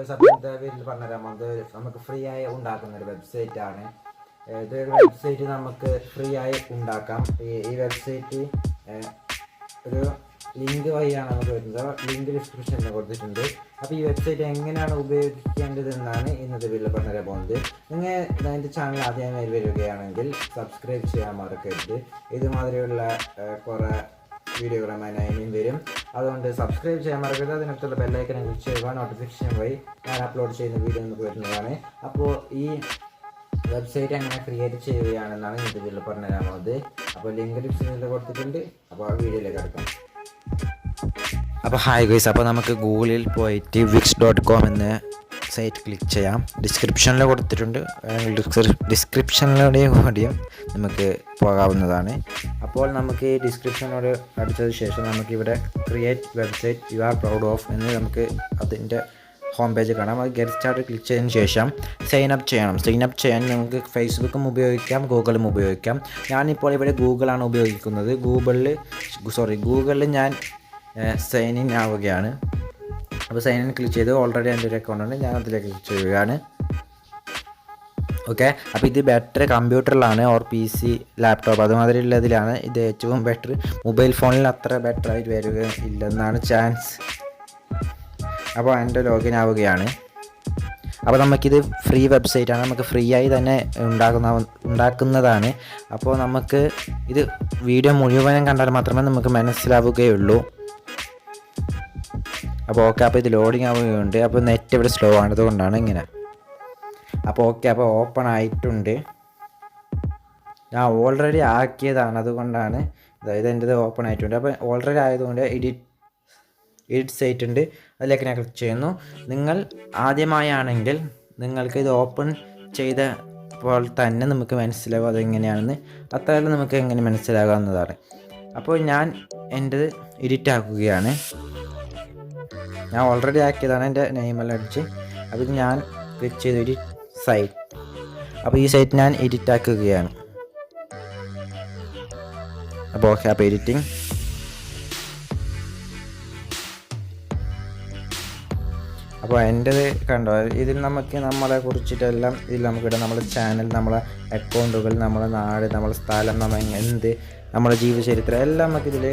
ഇന്നത്തെ വീട്ടിൽ പറഞ്ഞുതരാം. അത് നമുക്ക് ഫ്രീ ആയി ഉണ്ടാക്കുന്ന ഒരു വെബ്സൈറ്റ് ആണ്. ഇതൊരു വെബ്സൈറ്റ് നമുക്ക് ഫ്രീ ആയി ഉണ്ടാക്കാം. ഈ വെബ്സൈറ്റ് ഒരു ലിങ്ക് വഴിയാണ് നമുക്ക് വരുന്നത്. ലിങ്ക് ഡിസ്ക്രിപ്ഷനിൽ കൊടുത്തിട്ടുണ്ട്. അപ്പോൾ ഈ വെബ്സൈറ്റ് എങ്ങനെയാണ് ഉപയോഗിക്കേണ്ടതെന്നാണ് ഇന്നത്തെ വീട്ടിൽ പറഞ്ഞുതരാൻ പോകുന്നത്. നിങ്ങൾ എൻ്റെ ചാനൽ ആദ്യമായി വരികയാണെങ്കിൽ സബ്സ്ക്രൈബ് ചെയ്യാൻ മറക്കരുത്. ഇതുമാതിരിയുള്ള കുറേ വീഡിയോകളുമായി ഇനിയും വരും. അതുകൊണ്ട് സബ്സ്ക്രൈബ് ചെയ്യാൻ മറക്കരുത്. അതിനകത്തുള്ള ബെല്ലൈക്കനെ ക്ലിക്ക് ചെയ്യുക. നോട്ടിഫിക്കേഷൻ വഴി ഞാൻ അപ്ലോഡ് ചെയ്യുന്ന വീഡിയോ നമുക്ക് വരുന്നതാണ്. അപ്പോൾ ഈ വെബ്സൈറ്റ് എങ്ങനെ ക്രിയേറ്റ് ചെയ്യുകയാണെന്നാണ് ഇത് വീഡിയോയിൽ പറഞ്ഞുതരാൻ പോകുന്നത്. അപ്പോൾ ലിങ്ക് ഡിസ്ക്രിപ്ഷനിൽ കൊടുത്തിട്ടുണ്ട്. അപ്പോൾ ആ വീഡിയോയിലേക്ക് കിടക്കാം. അപ്പോൾ ഹായ് ഗൈസ്, അപ്പോൾ നമുക്ക് ഗൂഗിളിൽ പോയിട്ട് wix.com എന്ന സൈറ്റ് ക്ലിക്ക് ചെയ്യാം. ഡിസ്ക്രിപ്ഷനിൽ കൊടുത്തിട്ടുണ്ട്. ഡിസ്ക്രിപ്ഷനിലൂടെയും കൂടിയും നമുക്ക് പോകാവുന്നതാണ്. അപ്പോൾ നമുക്ക് ഈ ഡിസ്ക്രിപ്ഷനോട് അടിച്ചതിന് ശേഷം നമുക്കിവിടെ create website you are proud of എന്ന് നമുക്ക് അതിൻ്റെ ഹോം പേജ് കാണാം. അത് ഗെറ്റ് സ്റ്റാർട്ട് ക്ലിക്ക് ചെയ്തതിന് ശേഷം സൈൻ അപ്പ് ചെയ്യണം. സൈൻ അപ്പ് ചെയ്യാൻ നമുക്ക് ഫേസ്ബുക്കും ഉപയോഗിക്കാം, ഗൂഗിളും ഉപയോഗിക്കാം. ഞാനിപ്പോൾ ഇവിടെ ഗൂഗിളാണ് ഉപയോഗിക്കുന്നത്. ഗൂഗിളിൽ ഞാൻ സൈൻ ഇൻ ആവുകയാണ്. അപ്പോൾ സൈൻ ഇൻ ക്ലിക്ക് ചെയ്ത് ഓൾറെഡി എൻ്റെ ഒരു അക്കൗണ്ടാണ്, ഞാൻ അതിലേക്ക് ക്ലിക്ക് ചെയ്യുകയാണ്. ഓക്കെ, അപ്പോൾ ഇത് ബെറ്റർ കമ്പ്യൂട്ടറിലാണ് ഓർ PC ലാപ്ടോപ്പ് അതുമാതിരിയുള്ളതിലാണ് ഇത് ഏറ്റവും ബെറ്റർ. മൊബൈൽ ഫോണിൽ അത്ര ബെറ്റർ ആയിട്ട് വരിക ഇല്ലെന്നാണ് ചാൻസ്. അപ്പോൾ എൻ്റെ ലോഗിൻ ആവുകയാണ്. അപ്പോൾ നമുക്കിത് ഫ്രീ വെബ്സൈറ്റാണ്, നമുക്ക് ഫ്രീ ആയി തന്നെ ഉണ്ടാക്കുന്നതാണ്. അപ്പോൾ നമുക്ക് ഇത് വീഡിയോ മുഴുവനും കണ്ടാൽ മാത്രമേ നമുക്ക് മനസ്സിലാവുകയുള്ളൂ. അപ്പോൾ ഓക്കെ, അപ്പോൾ ഇത് ലോഡിങ് ആവുകയുണ്ട്. അപ്പോൾ നെറ്റ് ഇവിടെ സ്ലോ ആണ്, അതുകൊണ്ടാണ് ഇങ്ങനെ. അപ്പോൾ ഓക്കെ, അപ്പോൾ ഓപ്പൺ ആയിട്ടുണ്ട്. ഞാൻ ഓൾറെഡി ആക്കിയതാണ്, അതുകൊണ്ടാണ് എൻ്റെത് ഓപ്പൺ ആയിട്ടുണ്ട്. അപ്പോൾ ഓൾറെഡി ആയതുകൊണ്ട് എഡിറ്റ് സൈറ്റ് ഉണ്ട്, അതിലേക്ക് ഞാൻ ക്ലിക്ക് ചെയ്യുന്നു. നിങ്ങൾ ആദ്യമായാണെങ്കിൽ നിങ്ങൾക്ക് ഇത് ഓപ്പൺ ചെയ്തപ്പോൾ തന്നെ നമുക്ക് മനസ്സിലാവും അതെങ്ങനെയാണെന്ന്. അത്രയും നമുക്ക് എങ്ങനെ മനസ്സിലാകാവുന്നതാണ്. അപ്പോൾ ഞാൻ എൻ്റെത് എഡിറ്റ് ആക്കുകയാണ്. ഞാൻ ഓൾറെഡി ആക്കിയതാണ്, എൻ്റെ നെയിമെല്ലാം അടിച്ച്. അപ്പോൾ ഞാൻ ക്ലിക്ക് ചെയ്ത് എഡിറ്റ് സൈറ്റ്. അപ്പോൾ ഈ സൈറ്റ് ഞാൻ എഡിറ്റ് ആക്കുകയാണ്. അപ്പോൾ ഓക്കെ, അപ്പോൾ എഡിറ്റിംഗ്. അപ്പോൾ എൻ്റെത് കണ്ടോ, ഇതിൽ നമുക്ക് നമ്മളെ കുറിച്ചിട്ടെല്ലാം ഇതിൽ നമുക്കിവിടെ നമ്മുടെ ചാനൽ, നമ്മളെ അക്കൗണ്ടുകൾ, നമ്മളെ നാട്, നമ്മളെ സ്ഥലം, നമ്മുടെ ജീവചരിത്രം എല്ലാം നമുക്കിതിൽ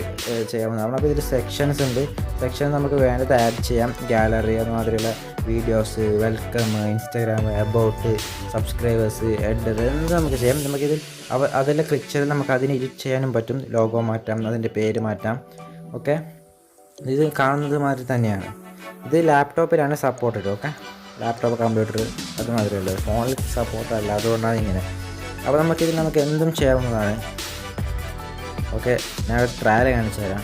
ചെയ്യാവുന്നതാണ്. അപ്പോൾ ഇതിൽ സെക്ഷൻസ് ഉണ്ട്. സെക്ഷൻ നമുക്ക് വേണ്ടത് ആഡ് ചെയ്യാം. ഗാലറി അതുമാതിരിയുള്ള videos, welcome, Instagram, about, subscribers, header എന്ത് നമുക്ക് ചെയ്യാം. നമുക്കിതിൽ അതെല്ലാം ക്ലിക്ക് ചെയ്ത് നമുക്ക് അതിന് എഡിറ്റ് ചെയ്യാനും പറ്റും. ലോഗോ മാറ്റാം, അതിൻ്റെ പേര് മാറ്റാം. ഓക്കെ, ഇത് കാണുന്നത് മാതിരി തന്നെയാണ്. ഇത് ലാപ്ടോപ്പിലാണ് സപ്പോർട്ടഡ്. ഓക്കെ, ലാപ്ടോപ്പ്, കമ്പ്യൂട്ടർ അതുമാതിരിയുള്ളത്. ഫോണിൽ സപ്പോർട്ടല്ല, അതുകൊണ്ടാണ് ഇങ്ങനെ. അപ്പോൾ നമുക്ക് എന്തും ചെയ്യാവുന്നതാണ്. ഓക്കെ, ഞാൻ ട്രയൽ കാണിച്ചു തരാം.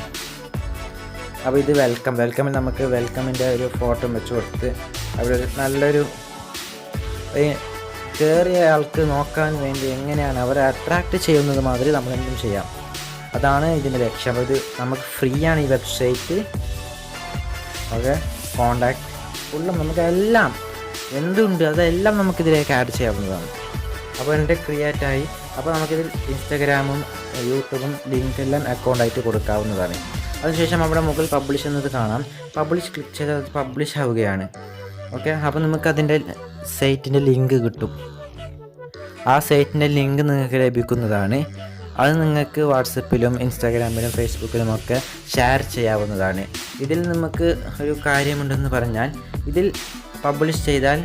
അപ്പോൾ ഇത് വെൽക്കമിൽ നമുക്ക് വെൽക്കമിൻ്റെ ഒരു ഫോട്ടോ വെച്ച് കൊടുത്ത് അവിടെ ഒരു നല്ലൊരു കയറിയ ആൾക്ക് നോക്കാൻ വേണ്ടി എങ്ങനെയാണ് അവരെ അട്രാക്റ്റ് ചെയ്യുന്നത് മാതിരി നമ്മൾ എന്തും ചെയ്യാം. അതാണ് ഇതിൻ്റെ ലക്ഷ്യം. അപ്പോൾ ഇത് നമുക്ക് ഫ്രീ ആണ് ഈ വെബ്സൈറ്റ്. ഓക്കെ, കോണ്ടാക്ട് ഫുള്ളും നമുക്കെല്ലാം എന്തുണ്ട് അതെല്ലാം നമുക്കിതിലേക്ക് ആഡ് ചെയ്യാവുന്നതാണ്. അപ്പോൾ എൻ്റെ ക്രിയേറ്റായി. അപ്പോൾ നമുക്കിതിൽ ഇൻസ്റ്റാഗ്രാമും യൂട്യൂബും ലിങ്കെല്ലാം അക്കൗണ്ടായിട്ട് കൊടുക്കാവുന്നതാണ്. അതിനുശേഷം അവിടെ മുകളിൽ പബ്ലിഷ് എന്നത് കാണാം. പബ്ലിഷ് ക്ലിക്ക് ചെയ്താൽ അത് പബ്ലിഷ് ആവുകയാണ്. ഓക്കെ, അപ്പോൾ നമുക്ക് അതിൻ്റെ സൈറ്റിൻ്റെ ലിങ്ക് കിട്ടും. ആ സൈറ്റിൻ്റെ ലിങ്ക് നിങ്ങൾക്ക് ലഭിക്കുന്നതാണ്. അത് നിങ്ങൾക്ക് വാട്സപ്പിലും ഇൻസ്റ്റാഗ്രാമിലും ഫേസ്ബുക്കിലും ഒക്കെ ഷെയർ ചെയ്യാവുന്നതാണ്. ഇതിൽ നമുക്ക് ഒരു കാര്യമുണ്ടെന്ന് പറഞ്ഞാൽ, ഇതിൽ പബ്ലിഷ് ചെയ്താൽ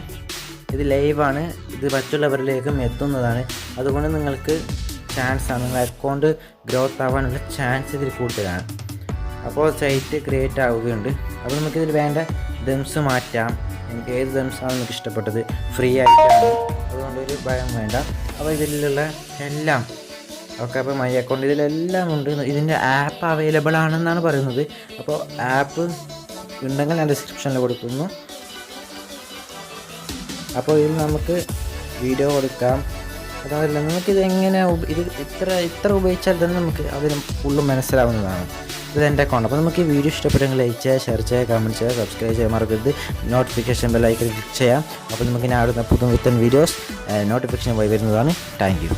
ഇത് ലൈവാണ്, ഇത് മറ്റുള്ളവരിലേക്കും എത്തുന്നതാണ്. അതുകൊണ്ട് നിങ്ങൾക്ക് ചാൻസാണ്, നിങ്ങളുടെ അക്കൗണ്ട് ഗ്രോത്ത് ആവാനുള്ള ചാൻസ് ഇതിൽ കൂടുതലാണ്. അപ്പോൾ സൈറ്റ് ക്രിയേറ്റ് ആവുകയുണ്ട്. അപ്പോൾ നമുക്കിതിൽ വേണ്ട ദംസ് മാറ്റാം. എനിക്ക് ഏത് ദംസാണ് നമുക്ക് ഇഷ്ടപ്പെട്ടത്, ഫ്രീ ആയിട്ടാണ്, അതുകൊണ്ട് ഒരു ഭയം വേണ്ട. അപ്പോൾ ഇതിലുള്ള എല്ലാം ഓക്കെ. അപ്പോൾ മൈ അക്കൗണ്ട് ഇതിലെല്ലാം ഉണ്ട്. ഇതിൻ്റെ ആപ്പ് അവൈലബിൾ ആണെന്നാണ് പറയുന്നത്. അപ്പോൾ ആപ്പ് ഉണ്ടെങ്കിൽ ഞാൻ ഡിസ്ക്രിപ്ഷനിൽ കൊടുക്കുന്നു. അപ്പോൾ ഇതിൽ നമുക്ക് വീഡിയോ കൊടുക്കാം. അതല്ല, നമുക്കിത് എങ്ങനെ ഇത്ര ഉപയോഗിച്ചാൽ തന്നെ നമുക്ക് അതിന് ഫുള്ളും മനസ്സിലാവുന്നതാണ്. ഇത് എൻ്റെ അക്കൗണ്ട്. അപ്പോൾ നമുക്ക് ഈ വീഡിയോ ഇഷ്ടപ്പെട്ടെങ്കിൽ ലൈക്ക് ചെയ്യുക, ഷെയർ ചെയ്യുക, കമൻറ്റ് ചെയ്യുക, സബ്സ്ക്രൈബ് ചെയ്യാൻ മറക്കരുത്. നോട്ടിഫിക്കേഷൻ ബെൽ ഐക്കൺ ക്ലിക്ക് ചെയ്യാം. അപ്പോൾ നമുക്ക് ഞാൻ അടുത്ത പുതിയ വീഡിയോസ് നോട്ടിഫിക്കേഷൻ വഴി വരുന്നതാണ്. Thank you.